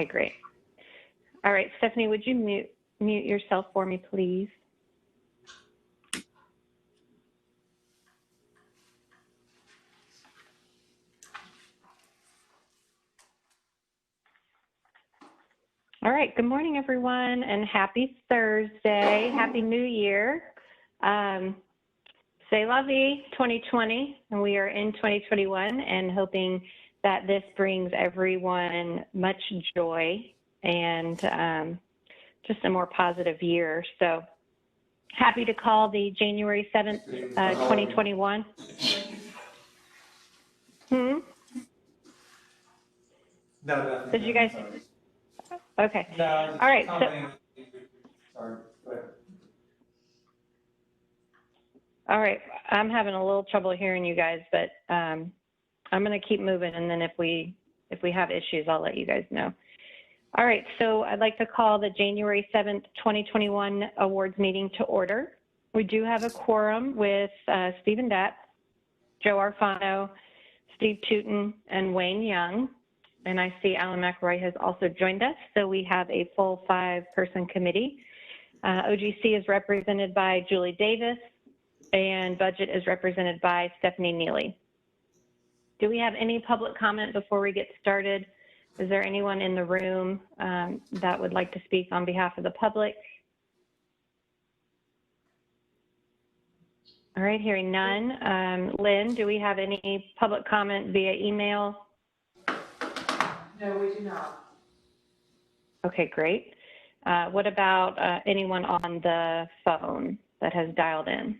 Okay, great. All right, Stephanie, would you mute yourself for me, please? All right, good morning, everyone, and happy Thursday. Happy New Year. C'est la vie 2020, and we are in 2021 and hoping that this brings everyone much joy and just a more positive year. So happy to call the January 7th, 2021. No, nothing. Did you guys? Sorry. Okay. No, all right. So, sorry. Go ahead. all right. I'm having a little trouble hearing you guys, but I'm going to keep moving, and then if we have issues, I'll let you guys know. All right. So I'd like to call the January 7th, 2021 awards meeting to order. We do have a quorum with Stephen Datt, Joe Arfano, Steve Tootin, and Wayne Young. And I see Alan McElroy has also joined us. So we have a full 5-person committee. OGC is represented by Julie Davis, and budget is represented by Stephanie Neely. Do we have any public comment before we get started? Is there anyone in the room that would like to speak on behalf of the public? All right, hearing none. Lynn, do we have any public comment via email? No, we do not. Okay, great. What about anyone on the phone that has dialed in?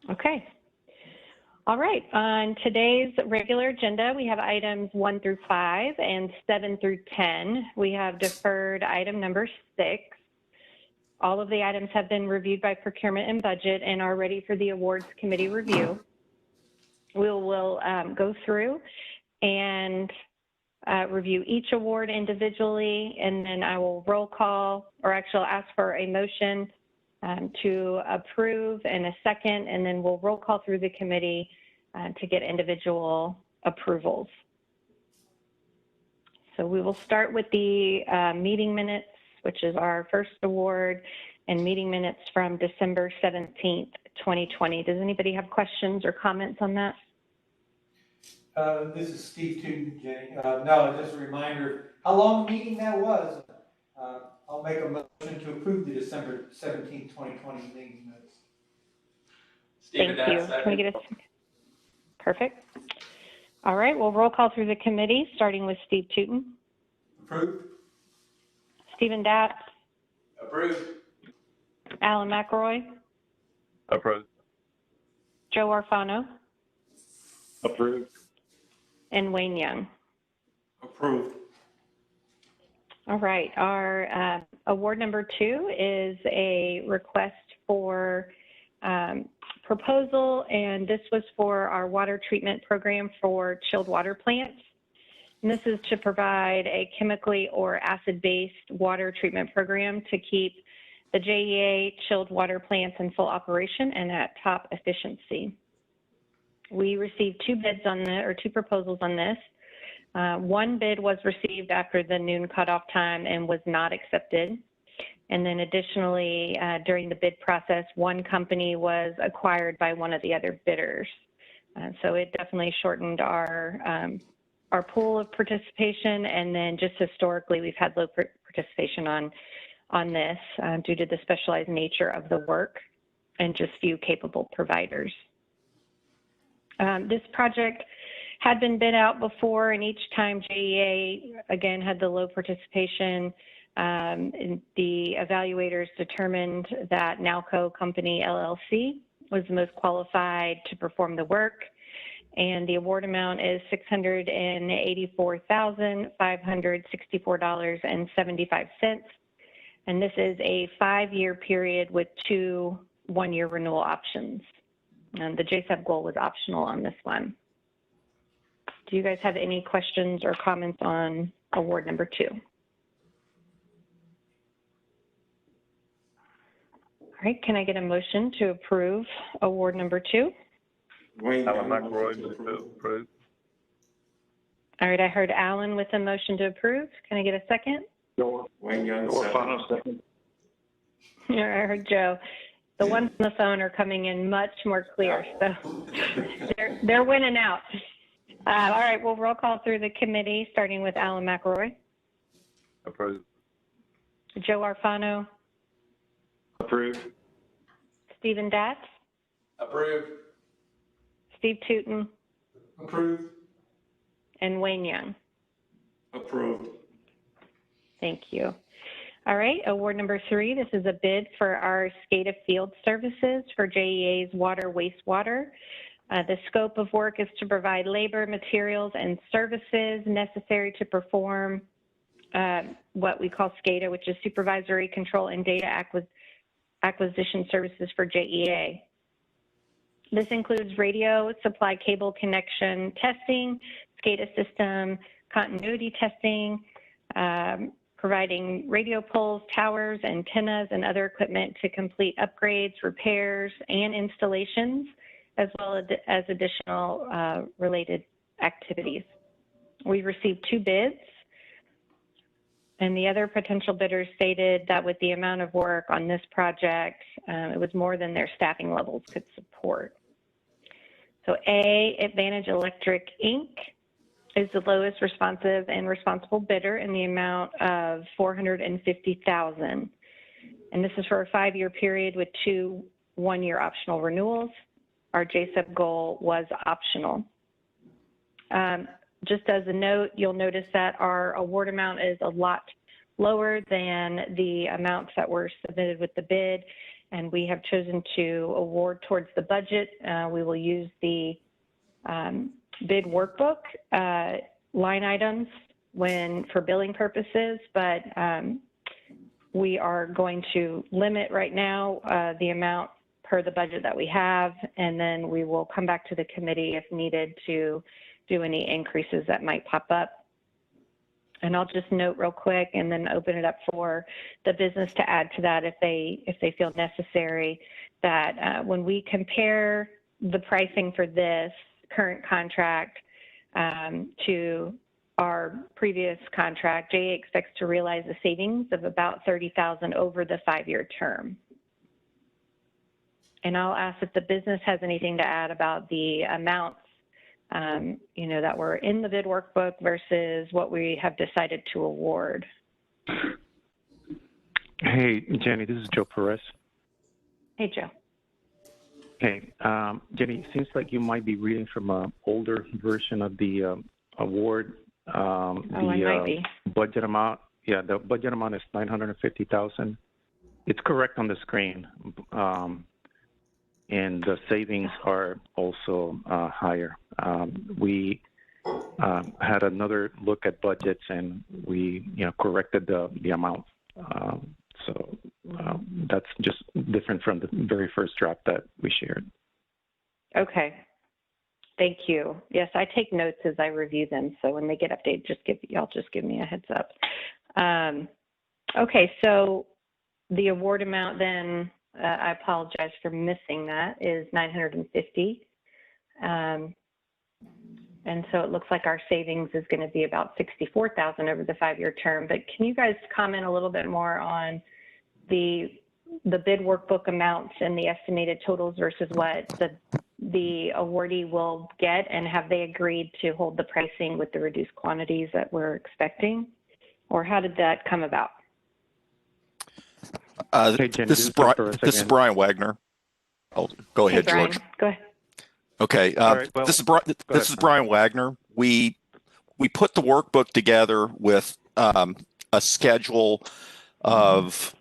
Okay. All right. On today's regular agenda, we have items 1 through 5 and 7 through 10. We have deferred item number 6. All of the items have been reviewed by Procurement and Budget and are ready for the Awards Committee review. We will go through and review each award individually, and then I will roll call, or actually I'll ask for a motion to approve and a second, and then we'll roll call through the committee to get individual approvals. So we will start with the meeting minutes, which is our first award, and meeting minutes from December 17th, 2020. Does anybody have questions or comments on that? This is Steve Tootin, Jenny. No, just a reminder how long a meeting that was. I'll make a motion to approve the December 17th, 2020 meeting minutes. Thank you. Can we get a perfect? All right, we'll roll call through the committee, starting with Steve Tootin. Approved. Stephen Datt. Approved. Alan McElroy. Approved. Joe Arfano. Approved. And Wayne Young. Approved. All right, our award number 2 is a request for proposal, and this was for our water treatment program for chilled water plants. And this is to provide a chemically or acid-based water treatment program to keep the JEA chilled water plants in full operation and at top efficiency. We received 2 bids on this, or 2 proposals on this. One bid was received after the noon cutoff time and was not accepted. And then additionally, during the bid process, one company was acquired by one of the other bidders. So it definitely shortened our pool of participation. And then just historically, we've had low participation on this due to the specialized nature of the work and just few capable providers. This project had been bid out before, and each time JEA, again, had the low participation. And the evaluators determined that Nowco Company LLC was the most qualified to perform the work, and the award amount is $684,564.75. And this is a 5-year period with 2 one-year renewal options. And the JSAP goal was optional on this one. Do you guys have any questions or comments on award number 2? All right, can I get a motion to approve award number 2? Alan McElroy, move to approve. All right, I heard Alan with a motion to approve. Can I get a second? Wayne Young, second. I heard Joe. The ones on the phone are coming in much more clear, so they're winning out. All right, we'll roll call through the committee, starting with Alan McElroy, Approved. Joe Arfano, Approved. Stephen Datz, Approved. Steve Tootin, Approved. and Wayne Young. Approved. Thank you. All right, award number 3. This is a bid for our SCADA field services for JEA's water wastewater. The scope of work is to provide labor, materials, and services necessary to perform what we call SCADA, which is supervisory control and data acquisition services for JEA. This includes radio, supply cable connection testing, SCADA system continuity testing, providing radio poles, towers, antennas, and other equipment to complete upgrades, repairs, and installations, as well as additional related activities. We received 2 bids, and the other potential bidders stated that with the amount of work on this project, it was more than their staffing levels could support. So A, Advantage Electric, Inc. is the lowest responsive and responsible bidder in the amount of $450,000. And this is for a 5-year period with 2 one-year optional renewals. Our JSEP goal was optional. Just as a note, you'll notice that our award amount is a lot lower than the amounts that were submitted with the bid, and we have chosen to award towards the budget. We will use the bid workbook line items for billing purposes, but we are going to limit right now the amount per the budget that we have, and then we will come back to the committee if needed to do any increases that might pop up. And I'll just note real quick and then open it up for the business to add to that if they feel necessary, that when we compare the pricing for this current contract to our previous contract, JEA expects to realize a savings of about $30,000 over the 5-year term. And I'll ask if the business has anything to add about the amounts that were in the bid workbook versus what we have decided to award. Hey, Jenny, this is Joe Perez. Hey, Joe. Hey, Jenny, it seems like you might be reading from an older version of the award. I might be. Budget amount, the budget amount is $950,000. It's correct on the screen, and the savings are also higher. We had another look at budgets, and we corrected the amount. So that's just different from the very first draft that we shared. Okay. Thank you. Yes, I take notes as I review them, so when they get updated, y'all just give me a heads up. Okay, so the award amount then, I apologize for missing that, is $950,000. And so it looks like our savings is going to be about $64,000 over the 5-year term. But can you guys comment a little bit more on the bid workbook amounts and the estimated totals versus what the awardee will get, and have they agreed to hold the pricing with the reduced quantities that we're expecting, or how did that come about? Hey, Jenny, this is Brian Wagner. Oh, go ahead, Brian. George. Go ahead. Okay. Right, well, this is Brian Wagner. We put the workbook together with a schedule of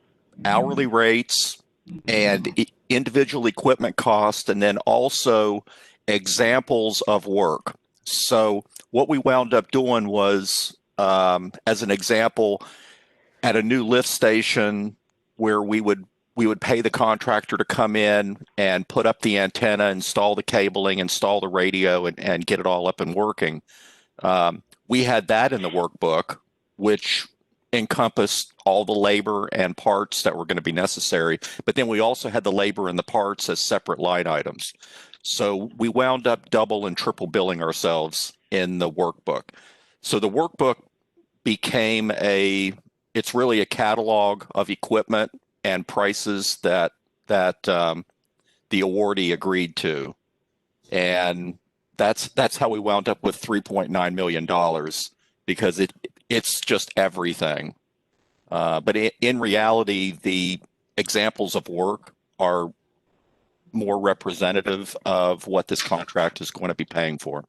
hourly rates and individual equipment costs, and then also examples of work. So what we wound up doing was, as an example, at a new lift station where we would pay the contractor to come in and put up the antenna, install the cabling, install the radio, and get it all up and working. We had that in the workbook, which encompassed all the labor and parts that were going to be necessary. But then we also had the labor and the parts as separate line items. So we wound up double and triple billing ourselves in the workbook. So the workbook became it's really a catalog of equipment and prices that the awardee agreed to. And that's how we wound up with $3.9 million, because it's just everything. But in reality, the examples of work are more representative of what this contract is going to be paying for.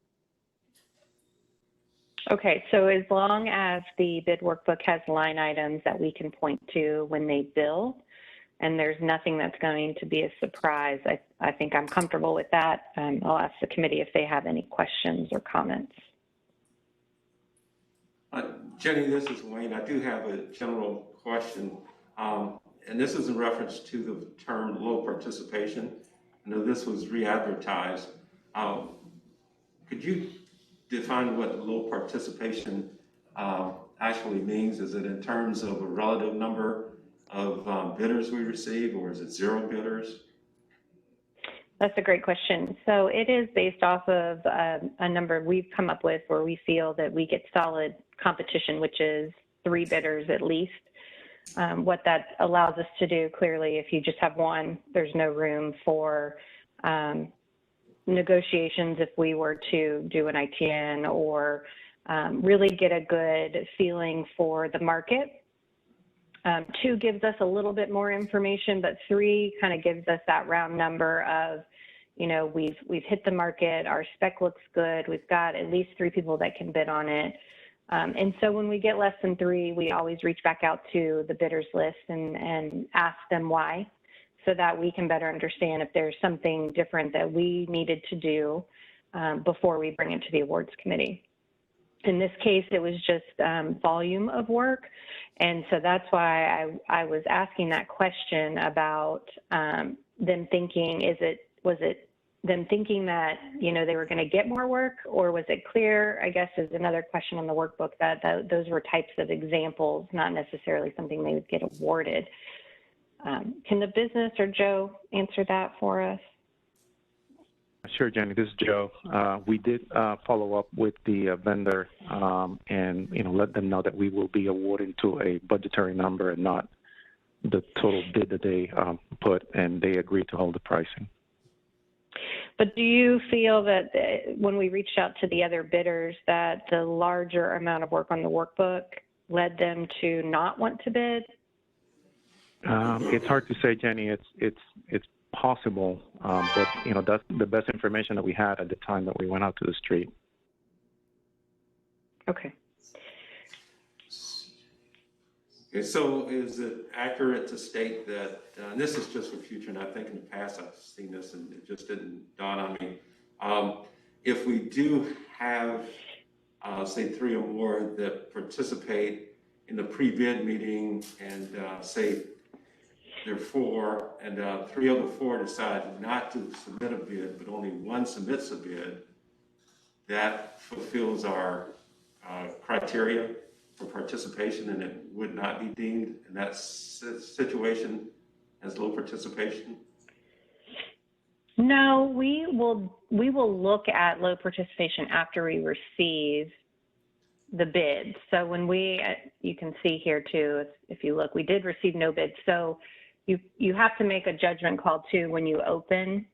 Okay, so as long as the bid workbook has line items that we can point to when they bill, and there's nothing that's going to be a surprise, I think I'm comfortable with that. I'll ask the committee if they have any questions or comments. Jenny, this is Wayne. I do have a general question, and this is in reference to the term low participation. I know this was re-advertised. Could you define what low participation actually means? Is it in terms of a relative number of bidders we receive, or is it 0 bidders? That's a great question. So it is based off of a number we've come up with where we feel that we get solid competition, which is 3 bidders at least. What that allows us to do, clearly, if you just have one, there's no room for negotiations if we were to do an ITN or really get a good feeling for the market. 2 gives us a little bit more information, but 3 kind of gives us that round number of, you know, we've hit the market, our spec looks good, we've got at least 3 people that can bid on it. And so when we get less than 3, we always reach back out to the bidders list and ask them why, so that we can better understand if there's something different that we needed to do before we bring it to the awards committee. In this case, it was just volume of work. And so that's why I was asking that question about them thinking, was it them thinking that, you know, they were going to get more work, or was it clear, I guess is another question on the workbook, that those were types of examples, not necessarily something they would get awarded. Can the business or Joe answer that for us? Sure, Jenny, this is Joe. We did follow up with the vendor and, you know, let them know that we will be awarding to a budgetary number and not the total bid that they put, and they agreed to hold the pricing. But do you feel that when we reached out to the other bidders that the larger amount of work on the workbook led them to not want to bid? It's hard to say, Jenny. It's possible, but you know, that's the best information that we had at the time that we went out to the street. Okay. Okay, so is it accurate to state that, and this is just for future, and I think in the past I've seen this and it just didn't dawn on me, if we do have, say, 3 or more that participate in the pre-bid meeting and say there are 4 and 3 of the 4 decide not to submit a bid, but only 1 submits a bid, that fulfills our criteria for participation, and it would not be deemed in that situation as low participation? No, we will look at low participation after we receive the bids. So when you can see here too, if you look, we did receive no bids. So you have to make a judgment call too when you open,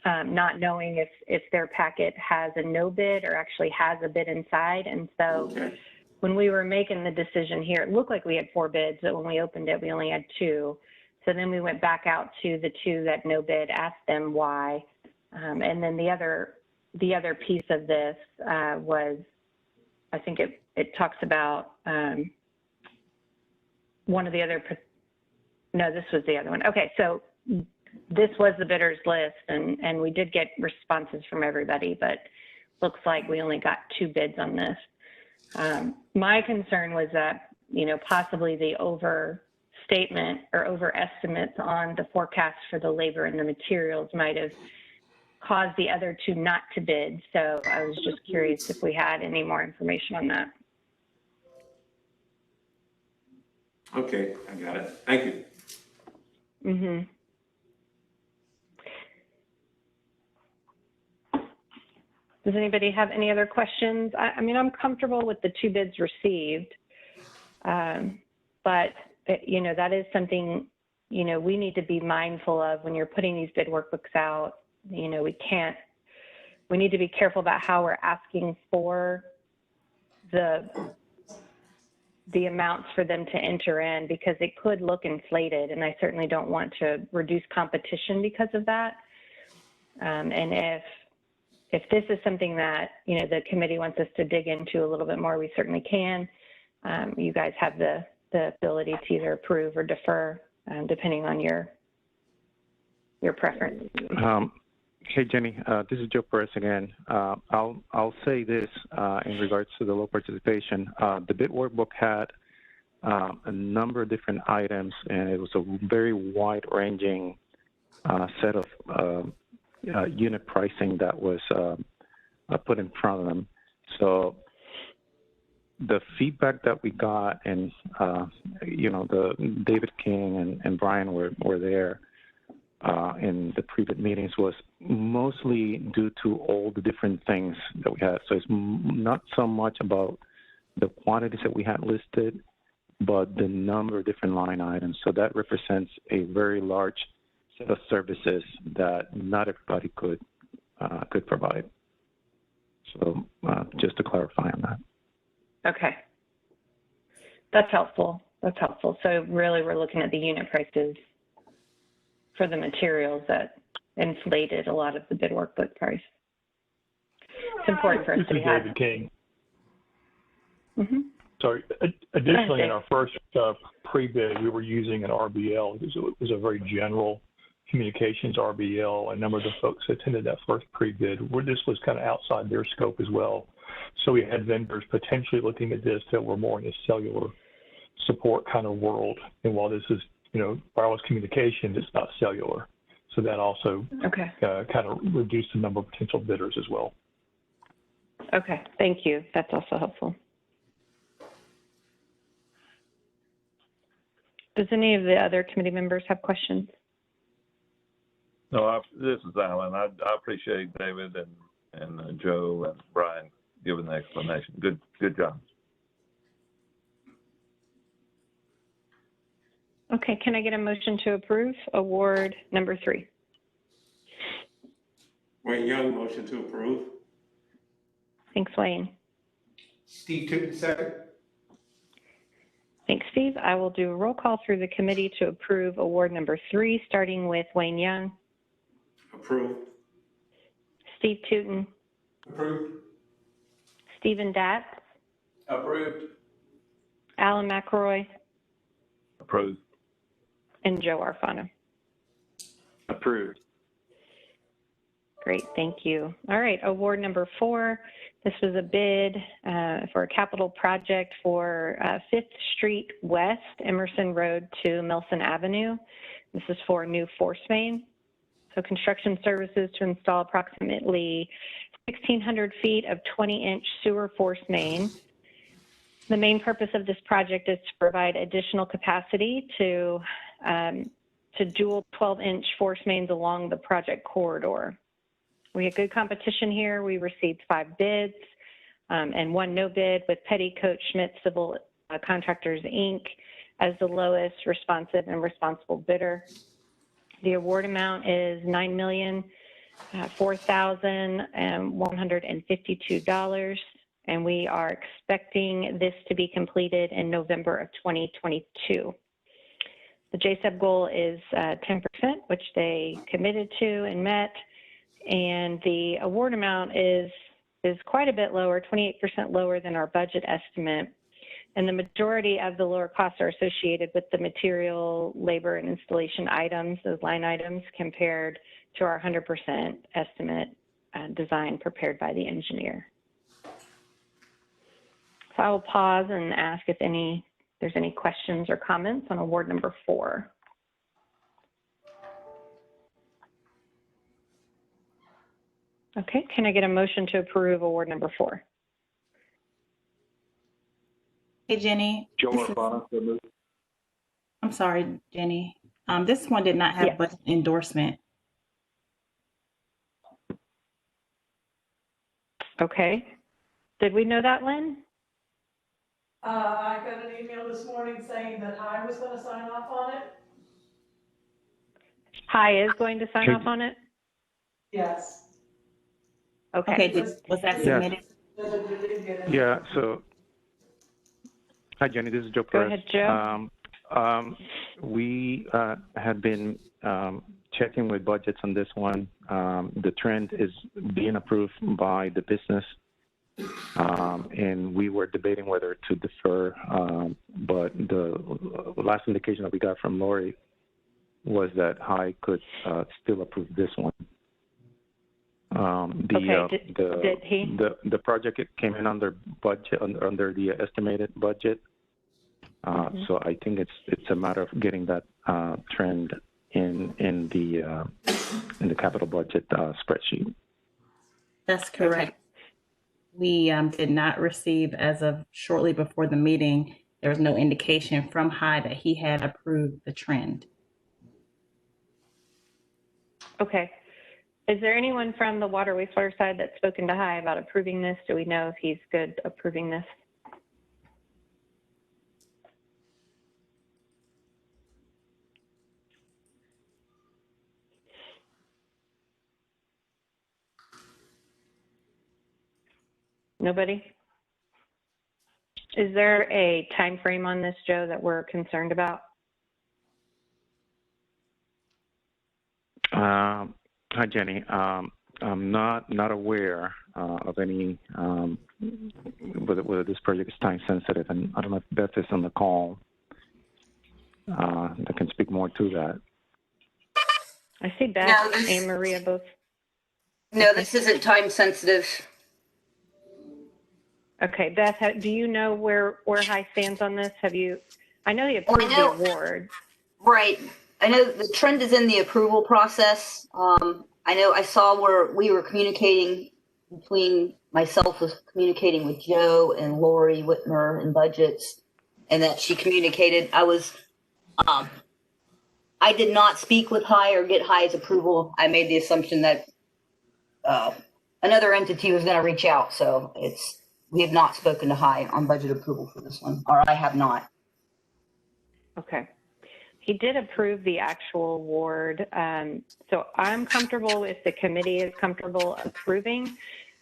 not knowing if their packet has a no bid or actually has a bid inside. And so Okay. when we were making the decision here, it looked like we had 4 bids, but when we opened it, we only had 2. So then we went back out to the 2 that no bid, asked them why. And then the other piece of this was, I think it talks about one of the other, no, this was the other one. Okay, so this was the bidders list, and we did get responses from everybody, but looks like we only got 2 bids on this. My concern was that, you know, possibly the overstatement or overestimates on the forecast for the labor and the materials might have caused the other 2 not to bid. So I was just curious if we had any more information on that. Okay, I got it. Thank you. Does anybody have any other questions? I mean, I'm comfortable with the 2 bids received, but you know, that is something, you know, we need to be mindful of when you're putting these bid workbooks out. You know, we need to be careful about how we're asking for the amounts for them to enter in, because it could look inflated, and I certainly don't want to reduce competition because of that. And if this is something that, you know, the committee wants us to dig into a little bit more, we certainly can. You guys have the ability to either approve or defer, depending on your preference. Hey, Jenny, this is Joe Perez again. I'll say this in regards to the low participation. The bid workbook had a number of different items, and it was a very wide-ranging set of unit pricing that was put in front of them. So the feedback that we got, and you know, David King and Brian were there in the pre-bid meetings, was mostly due to all the different things that we had. So it's not so much about the quantities that we had listed, but the number of different line items. So that represents a very large set of services that not everybody could provide. So just to clarify on that. Okay. That's helpful. That's helpful. So really we're looking at the unit prices for the materials that inflated a lot of the bid workbook price. It's important for us to have. This is David King. Mm-hmm. Sorry. Additionally, in our first pre-bid, we were using an RBL. It was a very general communications RBL. A number of the folks that attended that first pre-bid, where this was kind of outside their scope as well. So we had vendors potentially looking at this that were more in a cellular support kind of world. And while this is, you know, wireless communications, it's not cellular. So that also kind of reduced the number of potential bidders as well. Okay, thank you. That's also helpful. Does any of the other committee members have questions? No, this is Alan. I appreciate David and Joe and Brian giving the explanation. Good job. Okay, can I get a motion to approve award number 3? Wayne Young, motion to approve. Thanks, Wayne. Steve Tooten, second. Thanks, Steve. I will do a roll call through the committee to approve award number 3, starting with Wayne Young. Approved. Steve Tooten. Approved. Stephen Datz. Approved. Alan McElroy. Approved. And Joe Arfano. Approved. Great, thank you. All right, award number 4. This was a bid for a capital project for 5th Street West, Emerson Road to Milson Avenue. This is for a new force main. So construction services to install approximately 1,600 feet of 20-inch sewer force main. The main purpose of this project is to provide additional capacity to dual 12-inch force mains along the project corridor. We had good competition here. We received 5 bids and 1 no bid, with Petticoat Schmidt Civil Contractors, Inc. as the lowest responsive and responsible bidder. The award amount is $9,004,152, and we are expecting this to be completed in November of 2022. The JSEB goal is 10%, which they committed to and met, and the award amount is quite a bit lower, 28% lower than our budget estimate. And the majority of the lower costs are associated with the material, labor, and installation items, those line items, compared to our 100% estimate design prepared by the engineer. So I will pause and ask if there's any questions or comments on award number 4. Okay, can I get a motion to approve award number 4? Hey, Jenny. Joe Arfano. I'm sorry, Jenny. This one did not have budget endorsement. Okay. Did we know that, Lynn? I got an email this morning saying that I was going to sign off on it. Hi is going to sign off on it? Yes. Okay. Okay, was that submitted? Yeah, so, hi Jenny, this is Joe Go Perez. ahead, Joe. We had been checking with budgets on this one. The trend is being approved by the business, and we were debating whether to defer, but the last indication that we got from Lori was that High could still approve this one. Did he? The project came in under budget, under the estimated budget. So I think it's a matter of getting that trend in the capital budget spreadsheet. That's correct. Okay. We did not receive, as of shortly before the meeting, there was no indication from High that he had approved the trend. Okay. Is there anyone from the water wastewater side that's spoken to High about approving this? Do we know if he's good approving this? Nobody? Is there a time frame on this, Joe, that we're concerned about? Hi, Jenny. I'm not aware of any whether this project is time sensitive, and I don't know if Beth is on the call that can speak more to that. I see Beth and Maria both. No, this isn't time sensitive. Okay, Beth, do you know where High stands on this? I know he approved the award. Right. I know the trend is in the approval process. I know I saw where we were communicating between myself was communicating with Joe and Lori Whitmer in budgets, and that she communicated. I did not speak with High or get High's approval. I made the assumption that another entity was going to reach out. So we have not spoken to High on budget approval for this one, or I have not. Okay. He did approve the actual award. So I'm comfortable if the committee is comfortable approving.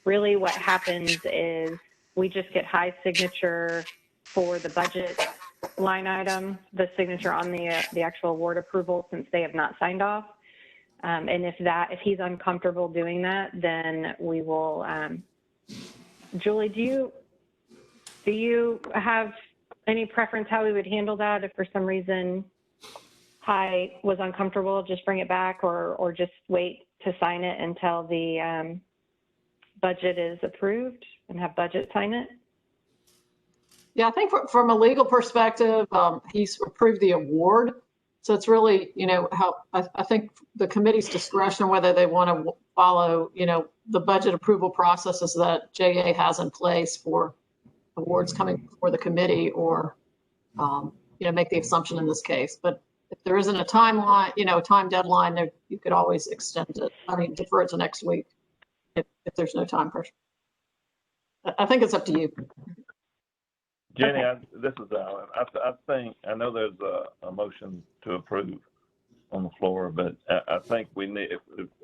Really what happens is we just get High's signature for the budget line item, the signature on the actual award approval, since they have not signed off. And if he's uncomfortable doing that, then we will, Julie, do you have any preference how we would handle that if for some reason High was uncomfortable, just bring it back, or just wait to sign it until the budget is approved and have budget sign it? Yeah, I think from a legal perspective, he's approved the award. So it's really, how I think the committee's discretion, whether they want to follow, the budget approval processes that JEA has in place for awards coming before the committee, or, make the assumption in this case. But if there isn't a timeline, time deadline, you could always extend it. Defer it to next week if there's no time pressure. I think it's up to you. Jenny, this is Alan. I know there's a motion to approve on the floor, but I think we need.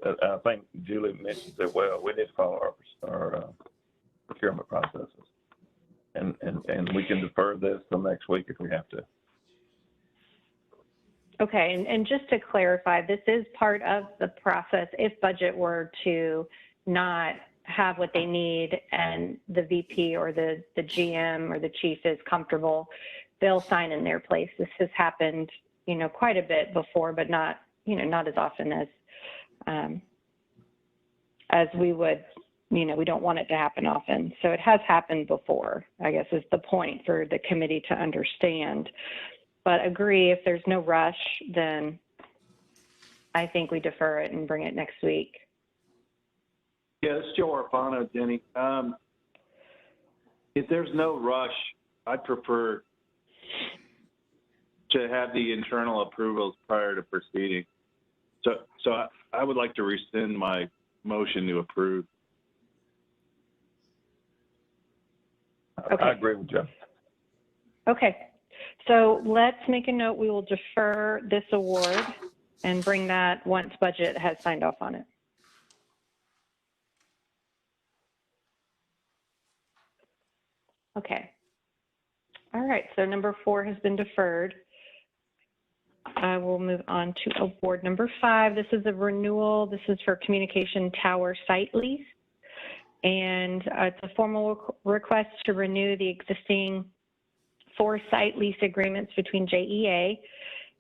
I think Julie mentioned it well. We need to follow our procurement processes, and we can defer this till next week if we have to. Okay, and just to clarify, this is part of the process. If budget were to not have what they need and the VP or the GM or the chief is comfortable, they'll sign in their place. This has happened, quite a bit before, but not as often as we would, we don't want it to happen often. So it has happened before, I guess is the point for the committee to understand. But agree, if there's no rush, then I think we defer it and bring it next week. Yeah, this is Joe Arfano, Jenny. If there's no rush, I'd prefer to have the internal approvals prior to proceeding. So I would like to rescind my motion to approve. Okay. I agree with you. Okay, so let's make a note. We will defer this award and bring that once budget has signed off on it. Okay. All right, so number 4 has been deferred. I will move on to award number 5. This is a renewal. This is for communication tower site lease. And it's a formal request to renew the existing 4 site lease agreements between JEA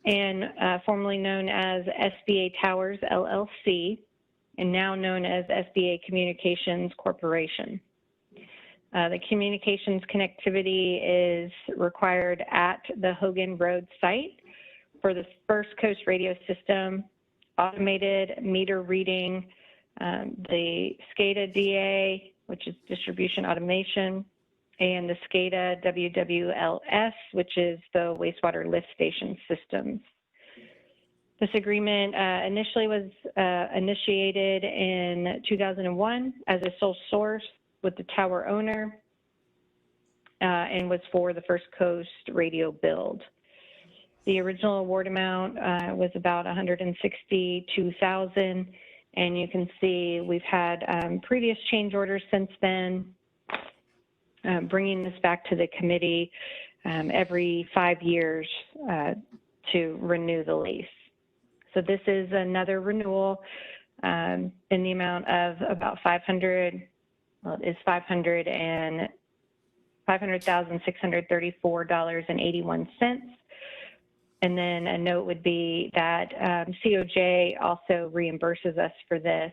and formerly known as SBA Towers LLC, and now known as SBA Communications Corporation. The communications connectivity is required at the Hogan Road site for the First Coast radio system, automated meter reading, the SCADA DA, which is distribution automation, and the SCADA WWLS, which is the wastewater lift station systems. This agreement initially was initiated in 2001 as a sole source with the tower owner and was for the First Coast radio build. The original award amount was about $162,000, and you can see we've had previous change orders since then, bringing this back to the committee every 5 years to renew the lease. So this is another renewal in the amount of about $500,634.81. And then a note would be that COJ also reimburses us for this.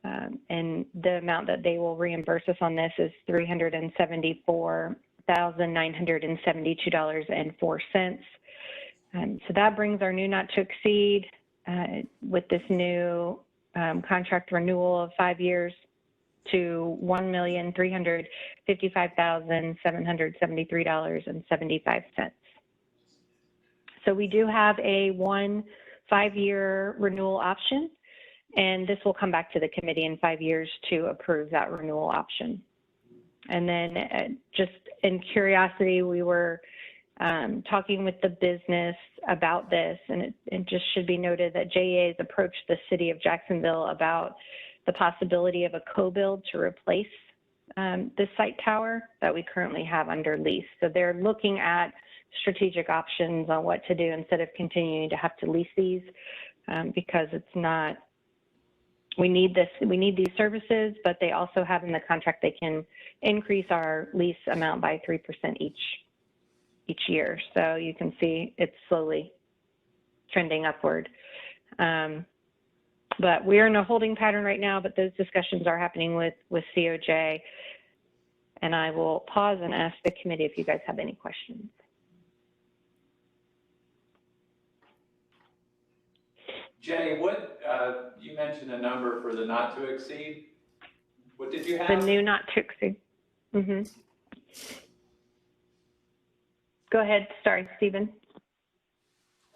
And the amount that they will reimburse us on this is $374,972.04. So that brings our new not to exceed with this new contract renewal of 5 years to $1,355,773.75. So we do have a 1 5-year renewal option, and this will come back to the committee in 5 years to approve that renewal option. And then just in curiosity, we were talking with the business about this, and it just should be noted that JEA has approached the city of Jacksonville about the possibility of a co-build to replace this site tower that we currently have under lease. So they're looking at strategic options on what to do instead of continuing to have to lease these because it's not, we need these services, but they also have in the contract they can increase our lease amount by 3% each year. So you can see it's slowly trending upward. But we're in a holding pattern right now, but those discussions are happening with COJ. And I will pause and ask the committee if you guys have any questions. Jenny, what, you mentioned a number for the not to exceed. What did you have? The new not to exceed. Go ahead, sorry, Stephen.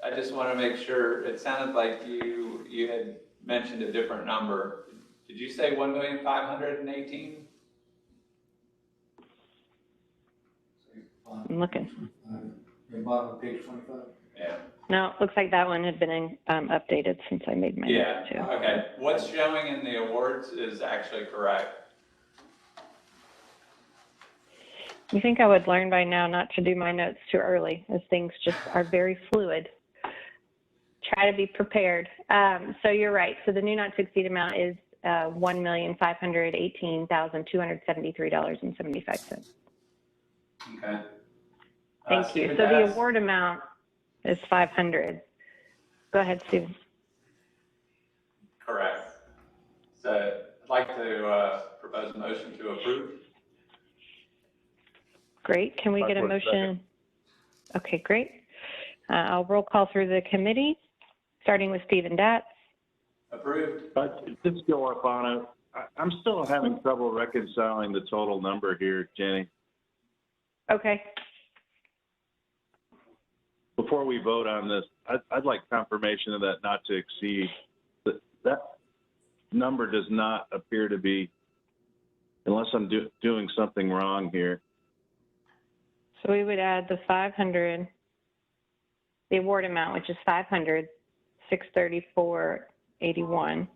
I just want to make sure, it sounded like you had mentioned a different number. Did you say 1,518,000? I'm looking. Bottom of page 25. Yeah. No, looks like that one had been updated since I made my notes too. Okay. What's showing in the awards is actually correct. You think I would learn by now not to do my notes too early, as things just are very fluid. Try to be prepared. So you're right. So the new not to exceed amount is $1,518,273.75. Okay. Thank you. So the award amount is $500. Go ahead, Stephen. Correct. So I'd like to propose a motion to approve. Great. Can we get a motion? Okay, great. I'll roll call through the committee, starting with Stephen Datz. Approved. This is Joe Arpano. I'm still having trouble reconciling the total number here, Jenny. Okay. Before we vote on this, I'd like confirmation of that not to exceed. That number does not appear to be, unless I'm doing something wrong here, So we would add the 500, the award amount, which is 500, 634.81.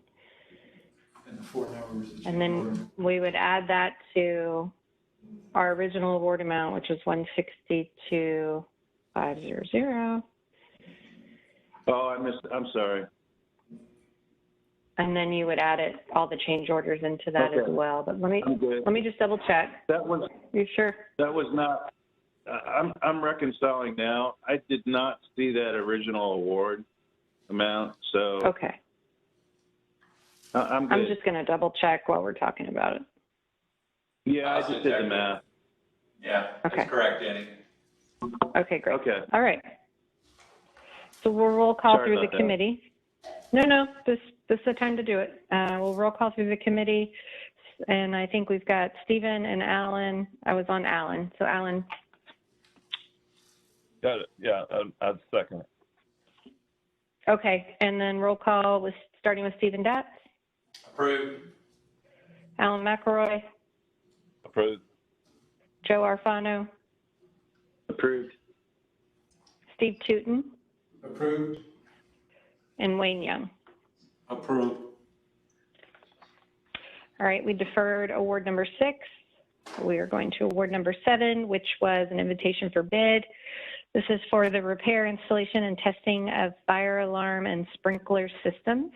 And the 4 numbers. that And you then ordered. we would add that to our original award amount, which was 162,500. Oh, I'm sorry. And then you would add it, all the change orders into that as Okay. well. But I'm good. let me just double check. That was You sure? not, I'm reconciling now. I did not see that original award amount, so Okay. I'm good. I'm just going to double check while we're talking about it. Yeah, I Also just did the checked it. math. Yeah, Okay. that's correct, Jenny. Okay, great. Okay. All right. So we'll roll call Sorry through the about that. committee. No, this is the time to do it. We'll roll call through the committee. And I think we've got Stephen and Alan. I was on Alan. So Alan, Got it. Yeah, I'd second it. okay. And then roll call was starting with Stephen Datz, Approved. Alan McElroy, Approved. Joe Arfano, Approved. Steve Tootin, Approved. and Wayne Young. Approved. All right, we deferred award number 6. We are going to award number 7, which was an invitation for bid. This is for the repair, installation, and testing of fire alarm and sprinkler systems.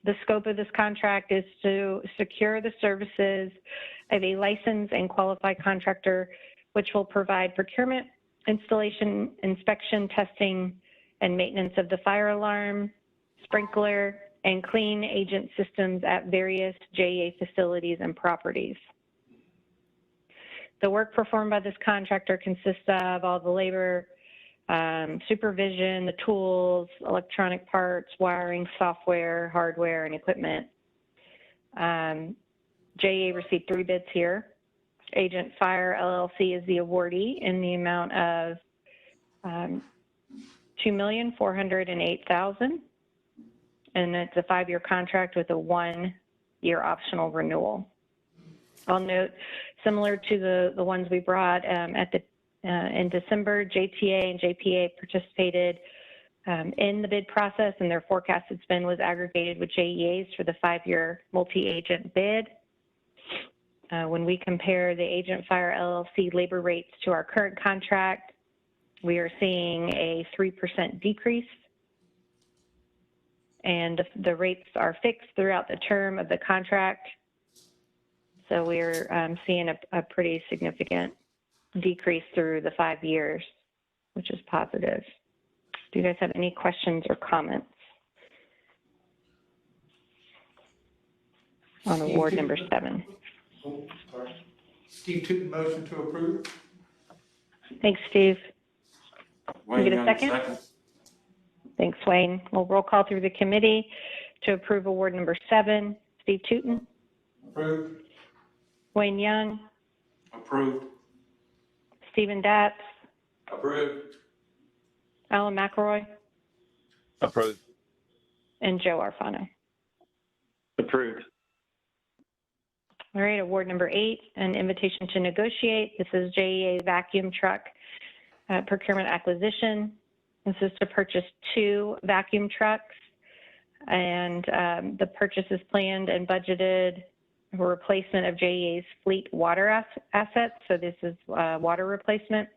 The scope of this contract is to secure the services of a licensed and qualified contractor, which will provide procurement, installation, inspection, testing, and maintenance of the fire alarm, sprinkler, and clean agent systems at various JEA facilities and properties. The work performed by this contractor consists of all the labor, supervision, the tools, electronic parts, wiring, software, hardware, and equipment. JEA received 3 bids here. Agent Fire LLC is the awardee in the amount of $2,408,000. And it's a 5-year contract with a 1-year optional renewal. I'll note, similar to the ones we brought in December, JTA and JPA participated in the bid process, and their forecasted spend was aggregated with JEA's for the 5-year multi-agent bid. When we compare the Agent Fire LLC labor rates to our current contract, we are seeing a 3% decrease. And the rates are fixed throughout the term of the contract. So we're seeing a pretty significant decrease through the 5 years, which is positive. Do you guys have any questions or comments on award number 7? Oh, sorry. Steve Tootin, motion to approve. Thanks, Steve. Wayne get a Young, second? Thanks, Wayne. We'll roll call through the committee to approve award number 7. Steve Tootin, Approved. Wayne Young, Approved. Stephen Datz, Approved. Alan McElroy, Approved. and Joe Arfano. Approved. All right, award number 8, an invitation to negotiate. This is JEA vacuum truck procurement acquisition. This is to purchase 2 vacuum trucks, and the purchase is planned and budgeted for replacement of JEA's fleet water assets. So this is water replacement,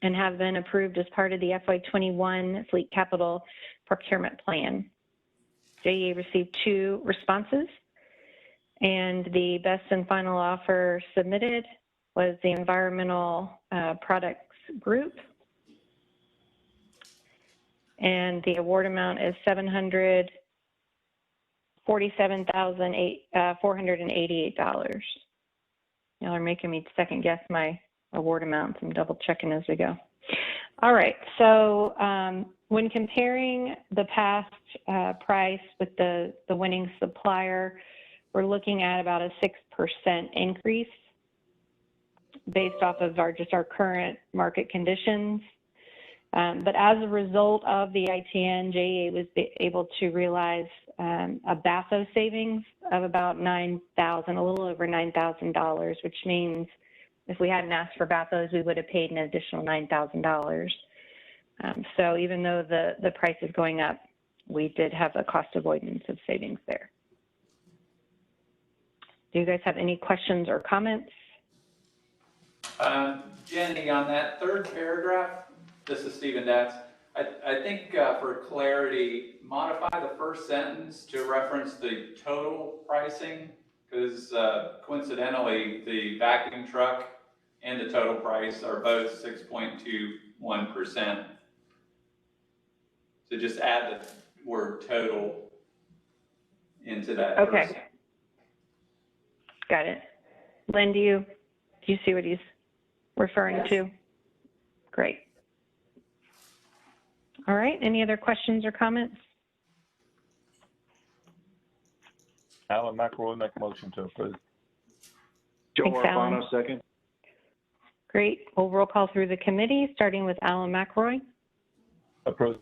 and have been approved as part of the FY21 fleet capital procurement plan. JEA received 2 responses, and the best and final offer submitted was the Environmental Products Group. And the award amount is $747,488. Y'all are making me second guess my award amounts. I'm double checking as we go. All right, so when comparing the past price with the winning supplier, we're looking at about a 6% increase based off of our current market conditions. But as a result of the ITN, JEA was able to realize a BAFO savings of about $9,000, a little over $9,000, which means If we hadn't asked for bathos, we would have paid an additional $9,000. So even though the price is going up, we did have a cost avoidance of savings there. Do you guys have any questions or comments? Jenny, on that third paragraph, this is Stephen Datz. I think for clarity, modify the first sentence to reference the total pricing, because coincidentally, the vacuum truck and the total price are both 6.21%. So just add the word total into that. Okay. First. Got it. Lynn, do you see what he's referring to? Great. All right, any other questions or comments? Alan McElroy, make a motion to approve. Joe Thanks, Alan. Arfano, second. Great. We'll roll call through the committee, starting with Alan McElroy. Approve.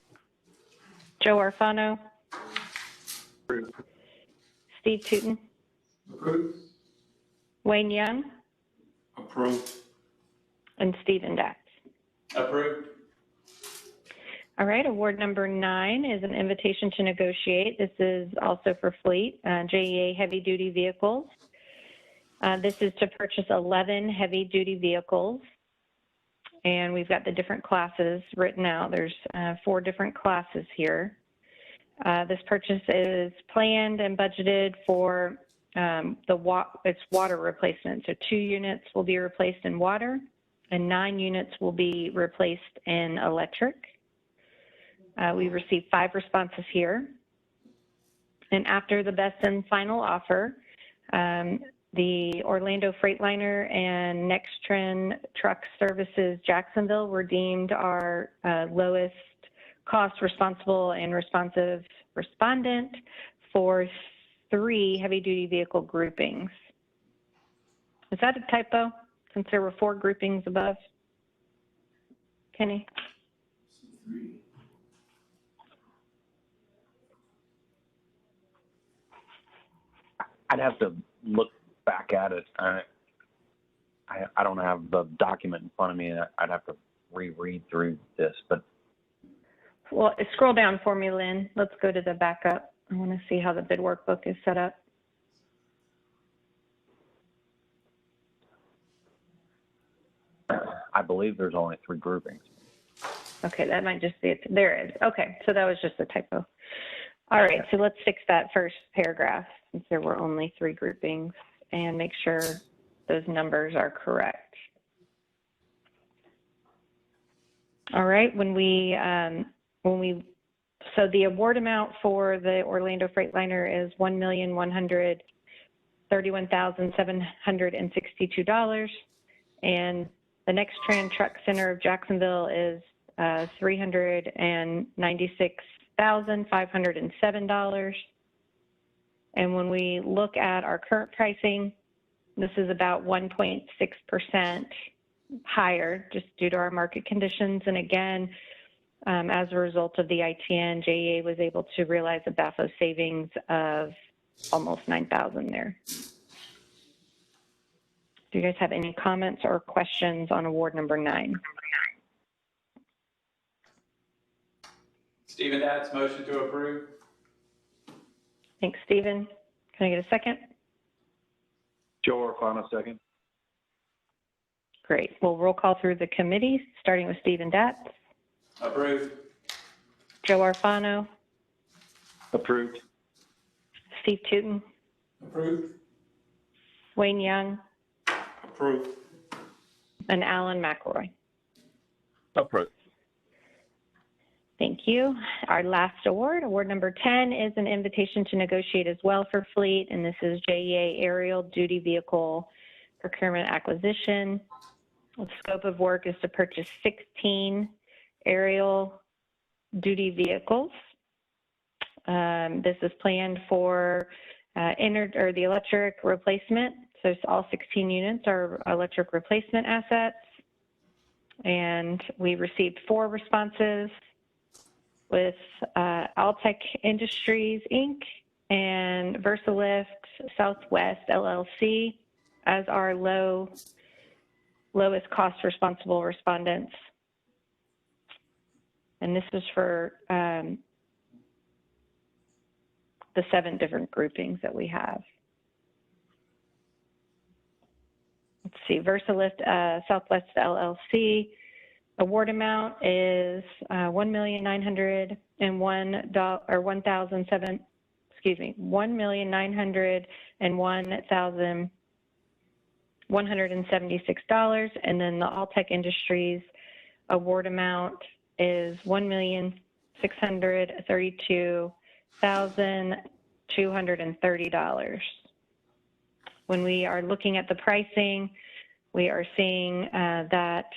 Joe Arfano. Approved. Steve Tootin. Approved. Wayne Young. Approved. And Stephen Datz. Approved. All right, award number 9 is an invitation to negotiate. This is also for fleet, JEA heavy duty vehicles. This is to purchase 11 heavy duty vehicles. And we've got the different classes written out. There's 4 different classes here. This purchase is planned and budgeted for its water replacement. So 2 units will be replaced in water and 9 units will be replaced in electric. We received 5 responses here. And after the best and final offer, the Orlando Freightliner and Next Trend Truck Services Jacksonville were deemed our lowest cost responsible and responsive respondent for 3 heavy-duty vehicle groupings. Is that a typo, since there were 4 groupings above? Kenny? I'd have to look back at it. I don't have the document in front of me. I'd have to reread through this, but. Well, scroll down for me, Lynn. Let's go to the backup. I want to see how the bid workbook is set up. I believe there's only 3 groupings. Okay, that might just be it. There it is. Okay, so that was just a typo. All right, so let's fix that first paragraph since there were only 3 groupings and make sure those numbers are correct. All right, so the award amount for the Orlando Freightliner is $1,131,762, and the Next Trend Truck Center of Jacksonville is $396,507. And when we look at our current pricing, this is about 1.6% higher just due to our market conditions. And again, as a result of the ITN, JEA was able to realize a BAFO savings of almost $9,000 there. Do you guys have any comments or questions on award number 9? Stephen Datz, motion to approve. Thanks, Stephen. Can I get a second? Joe Arfano, second. Great. We'll roll call through the committee, starting with Stephen Datz. Approved. Joe Arfano. Approved. Steve Tootin. Approved. Wayne Young. Approved. And Alan McElroy. Approved. Thank you. Our last award, award number 10, is an invitation to negotiate as well for fleet, and this is JEA Aerial Duty Vehicle Procurement Acquisition. The scope of work is to purchase 16 aerial duty vehicles. This is planned for the electric replacement. So all 16 units are electric replacement assets. And we received 4 responses with Altech Industries, Inc. and VersaLift Southwest, LLC as our low lowest cost responsible respondents. And this is for the 7 different groupings that we have. Let's see, VersaLift Southwest LLC, award amount is $1,901,176, and then the Alltech Industries award amount is $1,632,230. When we are looking at the pricing, we are seeing that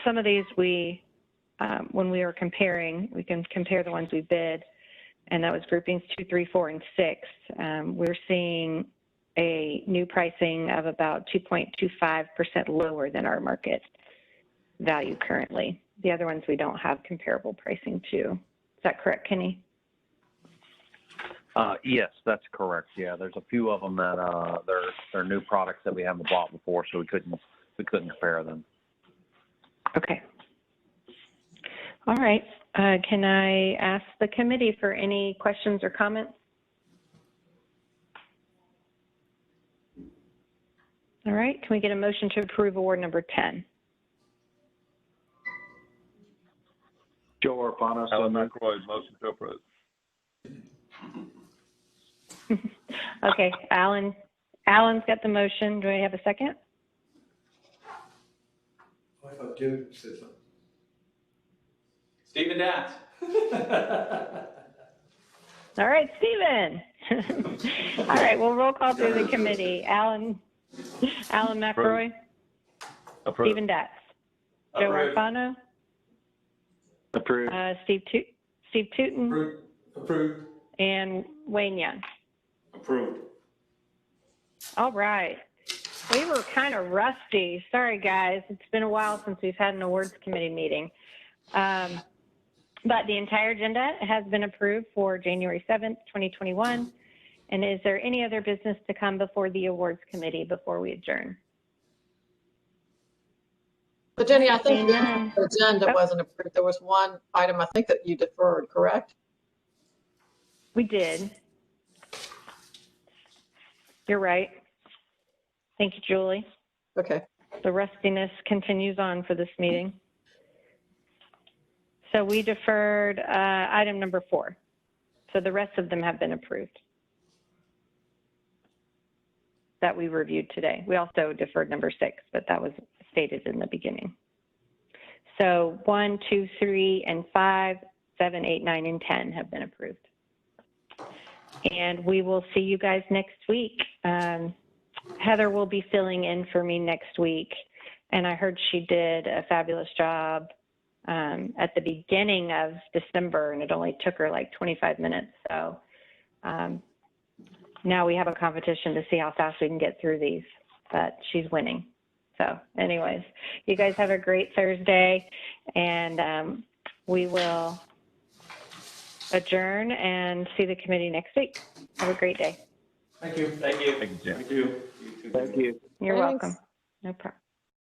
some of these when we are comparing, we can compare the ones we bid, and that was groupings 2, 3, 4, and 6. We're seeing a new pricing of about 2.25% lower than our market value currently. The other ones we don't have comparable pricing to. Is that correct, Kenny? Yes, that's correct. Yeah, there's a few of them that they're new products that we haven't bought before, so we couldn't compare them. Okay. All right. Can I ask the committee for any questions or comments? All right. Can we get a motion to approve award number 10? Joe Arpano, Alan McRoy, motion to approve. Okay, Alan's got the motion. Do I have a second? I thought Joe said something. Stephen Datz. All right, Stephen. All right, we'll roll call through the committee. Alan McRoy. Approved. Stephen Datz. Joe Approved. Arpano. Approved. Steve Tootin. Approved. And Wayne Young. Approved. All right. We were kind of rusty. Sorry, guys. It's been a while since we've had an awards committee meeting. But the entire agenda has been approved for January 7th, 2021. And is there any other business to come before the awards committee before we adjourn? But Jenny, I think Amen. the agenda wasn't approved. There was one item I think that you deferred, correct? We did. You're right. Thank you, Julie. Okay. The rustiness continues on for this meeting. So we deferred item number 4. So the rest of them have been approved that we reviewed today. We also deferred number 6, but that was stated in the beginning. So 1, 2, 3, and 5, 7, 8, 9, and 10 have been approved. And we will see you guys next week. Heather will be filling in for me next week. And I heard she did a fabulous job at the beginning of December, and it only took her like 25 minutes. So now we have a competition to see how fast we can get through these, but she's winning. So anyways, you guys have a great Thursday, and we will adjourn and see the committee next week. Have a great day. Thank you. Thank you. Thank you, Jim. Thank you. Thank you. You're Thanks. welcome. No problem.